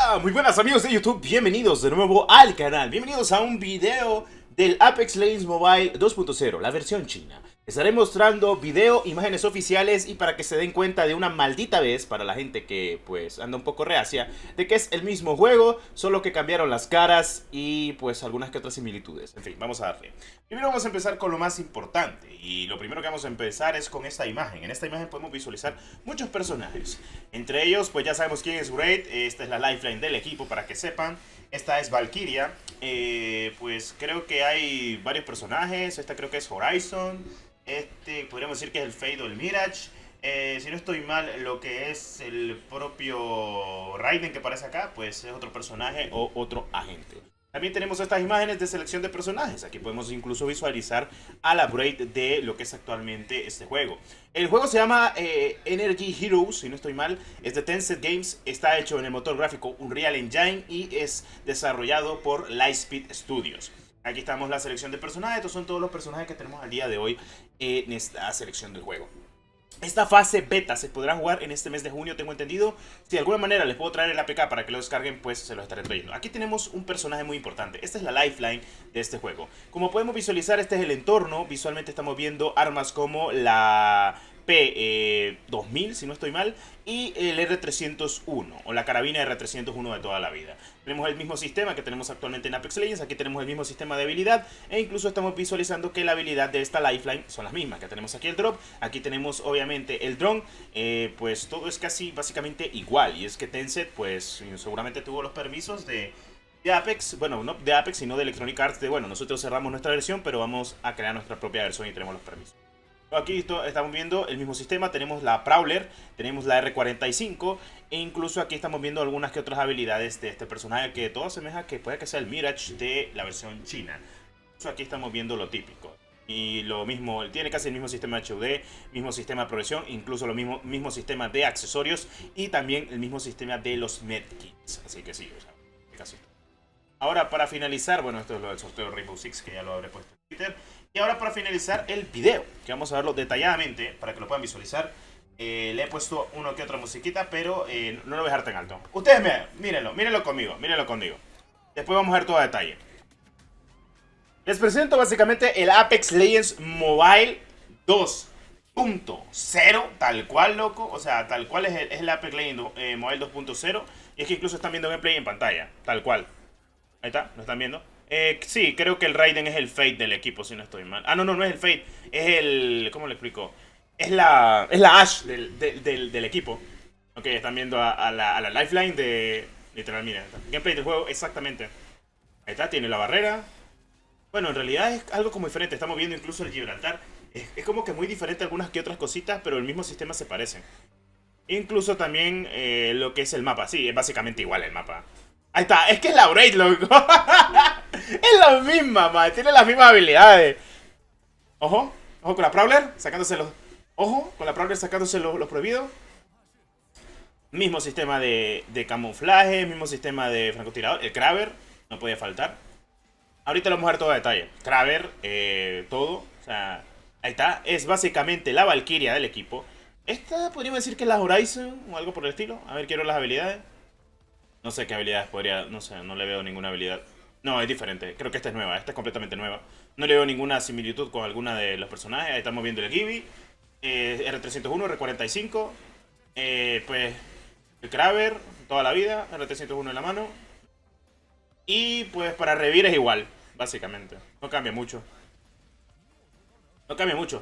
Hola, muy buenas amigos de YouTube, bienvenidos de nuevo al canal, bienvenidos a un video del Apex Legends Mobile 2.0, la versión china. Estaré mostrando video, imágenes oficiales y para que se den cuenta de una maldita vez, para la gente que pues anda un poco reacia, de que es el mismo juego, solo que cambiaron las caras y pues algunas que otras similitudes. En fin, vamos a darle. Primero vamos a empezar con lo más importante y lo primero que vamos a empezar es con esta imagen. En esta imagen podemos visualizar muchos personajes. Entre ellos pues ya sabemos quién es Wraith, esta es la lifeline del equipo para que sepan. Esta es Valkyria, pues creo que hay varios personajes, esta creo que es Horizon. Podríamos decir que es el Fade o el Mirage. Si no estoy mal, lo que es el propio Raiden que aparece acá, pues es otro personaje o otro agente. También tenemos estas imágenes de selección de personajes. Aquí podemos incluso visualizar a la Wraith de lo que es actualmente este juego. El juego se llama Energy Heroes, si no estoy mal. Es de Tencent Games. Está hecho en el motor gráfico Unreal Engine y es desarrollado por Lightspeed Studios. Aquí estamos la selección de personajes. Estos son todos los personajes que tenemos al día de hoy en esta selección del juego. Esta fase beta se podrá jugar en este mes de junio, tengo entendido. Si de alguna manera les puedo traer el APK para que lo descarguen, pues se los estaré trayendo. Aquí tenemos un personaje muy importante. Esta es la lifeline de este juego. Como podemos visualizar, este es el entorno. Visualmente estamos viendo armas como la P2000, si no estoy mal, y el R301, o la carabina R301 de toda la vida. Tenemos el mismo sistema que tenemos actualmente en Apex Legends, aquí tenemos el mismo sistema de habilidad, e incluso estamos visualizando que la habilidad de esta lifeline son las mismas, que tenemos aquí el drop, aquí tenemos obviamente el drone, pues todo es casi básicamente igual, y es que Tencent pues seguramente tuvo los permisos de Apex, bueno, no de Apex, sino de Electronic Arts, de bueno, nosotros cerramos nuestra versión, pero vamos a crear nuestra propia versión y tenemos los permisos. Aquí estamos viendo el mismo sistema, tenemos la Prowler, tenemos la R45 e incluso aquí estamos viendo algunas que otras habilidades de este personaje que todo asemeja que puede que sea el Mirage de la versión china. Incluso aquí estamos viendo lo típico. Y lo mismo, tiene casi el mismo sistema de HUD, mismo sistema de progresión, incluso lo mismo sistema de accesorios y también el mismo sistema de los medkits. Así que sí, o sea, casi. Ahora para finalizar, bueno, esto es lo del sorteo de Rainbow Six que ya lo habré puesto en Twitter. Y ahora para finalizar el video, que vamos a verlo detalladamente para que lo puedan visualizar. Le he puesto uno que otra musiquita, pero no lo voy a dejar tan alto. Ustedes mírenlo conmigo, mírenlo conmigo. Después vamos a ver todo a detalle. Les presento básicamente el Apex Legends Mobile 2.0, tal cual, loco. O sea, tal cual es el Apex Legends Mobile 2.0. Y es que incluso están viendo gameplay en pantalla, tal cual. Ahí está, ¿lo están viendo? Sí, creo que el Raiden es el Fate del equipo, si no estoy mal. Ah, no es el Fate, es el... ¿Cómo le explico? Es la Ashe del equipo. Ok, están viendo a la lifeline de... Literal, miren, gameplay del juego, exactamente. Ahí está, tiene la barrera. Bueno, en realidad es algo como diferente, estamos viendo incluso el Gibraltar. Es como que muy diferente algunas que otras cositas, pero el mismo sistema se parecen. Incluso también lo que es el mapa, sí, es básicamente igual el mapa. Ahí está, es que es la Wraith, loco. Es la misma, man. Tiene las mismas habilidades. Ojo, ojo con la Prowler, sacándose los... Ojo, con la Prowler sacándose los prohibidos. Mismo sistema de camuflaje, mismo sistema de francotirador. El Kraber, no podía faltar. Ahorita lo vamos a ver todo a detalle. Kraber, todo. O sea, ahí está. Es básicamente la Valkyria del equipo. Esta podríamos decir que es la Horizon o algo por el estilo. A ver, quiero las habilidades. No sé qué habilidades podría... No sé, no le veo ninguna habilidad. No, es diferente. Creo que esta es nueva. Esta es completamente nueva. No le veo ninguna similitud con alguna de los personajes. Ahí estamos viendo el Gibby. R301, R45. Pues... El Kraber. Toda la vida. R301 en la mano. Y pues para revivir es igual. Básicamente. No cambia mucho. No cambia mucho.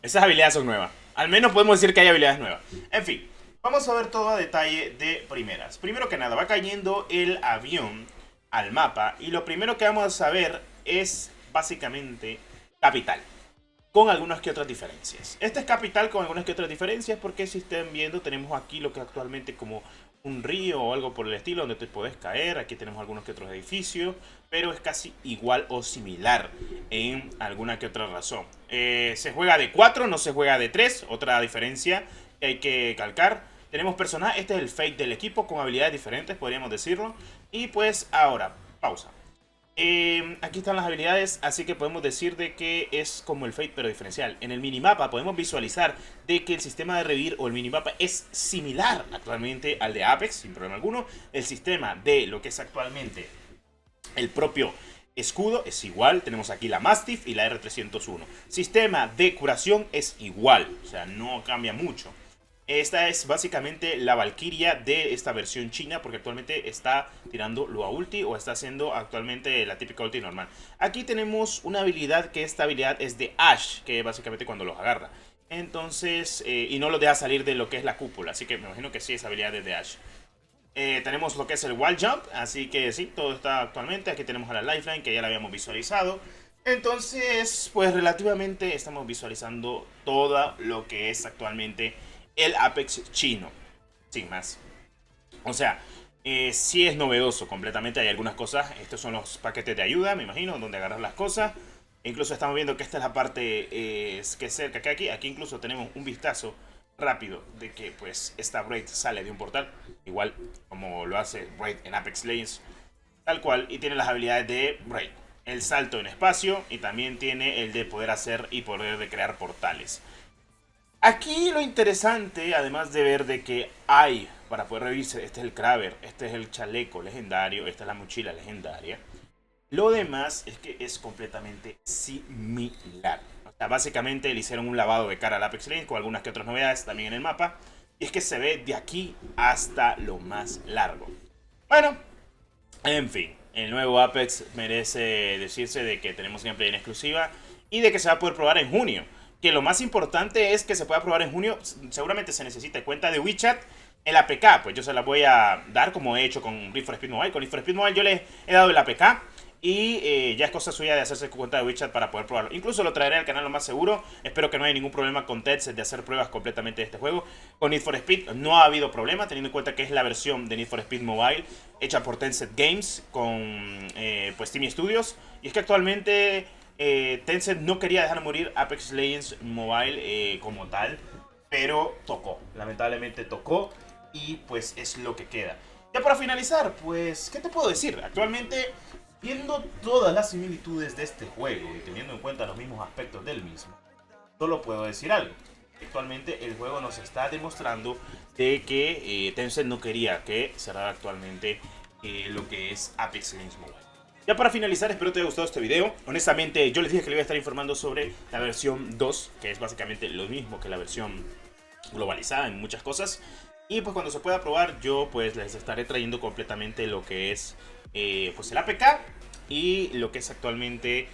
Esas habilidades son nuevas. Al menos podemos decir que hay habilidades nuevas. En fin. Vamos a ver todo a detalle de primeras. Primero que nada, va cayendo el avión al mapa. Y lo primero que vamos a saber es básicamente capital. Con algunas que otras diferencias. Este es capital con algunas que otras diferencias porque si están viendo tenemos aquí lo que actualmente como un río o algo por el estilo donde te puedes caer. Aquí tenemos algunos que otros edificios. Pero es casi igual o similar en alguna que otra razón. Se juega de 4, no se juega de 3. Otra diferencia que hay que calcar. Tenemos personajes, este es el Fate del equipo con habilidades diferentes, podríamos decirlo. Y pues ahora, pausa. Aquí están las habilidades, así que podemos decir de que es como el Fate pero diferencial. En el minimapa podemos visualizar de que el sistema de revivir o el minimapa es similar actualmente al de Apex, sin problema alguno. El sistema de lo que es actualmente el propio escudo es igual, tenemos aquí la Mastiff y la R301. Sistema de curación es igual, o sea, no cambia mucho. Esta es básicamente la Valkyria de esta versión china, porque actualmente está tirando Lua Ulti o está haciendo actualmente la típica ulti normal. Aquí tenemos una habilidad que esta habilidad es de Ashe, que básicamente cuando los agarra. Entonces, y no los deja salir de lo que es la cúpula, así que me imagino que sí, esa habilidad es de Ashe. Tenemos lo que es el Wall Jump, así que sí, todo está actualmente. Aquí tenemos a la Lifeline, que ya la habíamos visualizado. Entonces, pues relativamente estamos visualizando todo lo que es actualmente el Apex chino, sin más. O sea, sí es novedoso completamente. Hay algunas cosas, estos son los paquetes de ayuda, me imagino, donde agarras las cosas. Incluso estamos viendo que esta es la parte que es cerca, que aquí incluso tenemos un vistazo rápido de que pues esta Braid sale de un portal, igual como lo hace Braid en Apex Legends, tal cual, y tiene las habilidades de Braid, el salto en espacio y también tiene el de poder hacer y poder de crear portales. Aquí lo interesante, además de ver de que hay para poder revisar, este es el Kraber, este es el chaleco legendario, esta es la mochila legendaria. Lo demás es que es completamente similar. O sea, básicamente le hicieron un lavado de cara al Apex Legends con algunas que otras novedades también en el mapa. Y es que se ve de aquí hasta lo más largo. Bueno, en fin, el nuevo Apex merece decirse de que tenemos gameplay en exclusiva y de que se va a poder probar en junio. Que lo más importante es que se pueda probar en junio. Seguramente se necesita cuenta de WeChat. El APK, pues yo se la voy a dar como he hecho con Need for Speed Mobile. Con Need for Speed Mobile yo les he dado el APK. Y ya es cosa suya de hacerse cuenta de WeChat para poder probarlo. Incluso lo traeré al canal lo más seguro. Espero que no haya ningún problema con Tencent de hacer pruebas completamente de este juego. Con Need for Speed no ha habido problema, teniendo en cuenta que es la versión de Need for Speed Mobile hecha por Tencent Games con pues Team Studios. Y es que actualmente Tencent no quería dejar morir Apex Legends Mobile como tal, pero tocó, lamentablemente tocó y pues es lo que queda. Ya para finalizar, pues, ¿qué te puedo decir? Actualmente, viendo todas las similitudes de este juego y teniendo en cuenta los mismos aspectos del mismo, solo puedo decir algo. Actualmente el juego nos está demostrando de que Tencent no quería que cerrara actualmente lo que es Apex Legends Mobile. Ya para finalizar, espero te haya gustado este video. Honestamente, yo les dije que les iba a estar informando sobre la versión 2, que es básicamente lo mismo que la versión globalizada en muchas cosas. Y pues cuando se pueda probar, yo pues les estaré trayendo completamente lo que es pues el APK y lo que es actualmente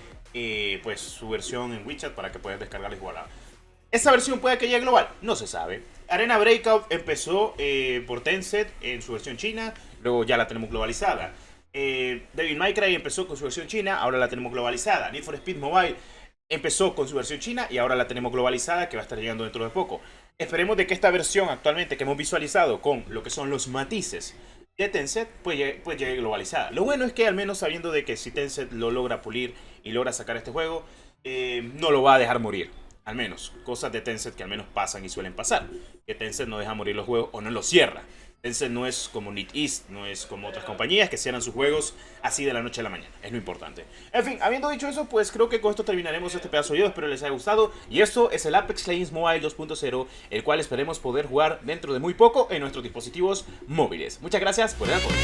pues su versión en WeChat para que puedas descargarla y jugarla. ¿Esta versión puede que llegue global? No se sabe. Arena Breakout empezó por Tencent en su versión china, luego ya la tenemos globalizada. Devil May Cry empezó con su versión china, ahora la tenemos globalizada. Need for Speed Mobile empezó con su versión china y ahora la tenemos globalizada, que va a estar llegando dentro de poco. Esperemos de que esta versión actualmente que hemos visualizado con lo que son los matices de Tencent pues llegue globalizada. Lo bueno es que al menos sabiendo de que si Tencent lo logra pulir y logra sacar este juego, no lo va a dejar morir. Al menos, cosas de Tencent que al menos pasan y suelen pasar. Que Tencent no deja morir los juegos o no los cierra. Tencent no es como NetEase, no es como otras compañías que cierran sus juegos así de la noche a la mañana. Es lo importante. En fin, habiendo dicho eso, pues creo que con esto terminaremos este pedazo de video. Espero les haya gustado. Y esto es el Apex Legends Mobile 2.0, el cual esperemos poder jugar dentro de muy poco en nuestros dispositivos móviles. Muchas gracias por el apoyo.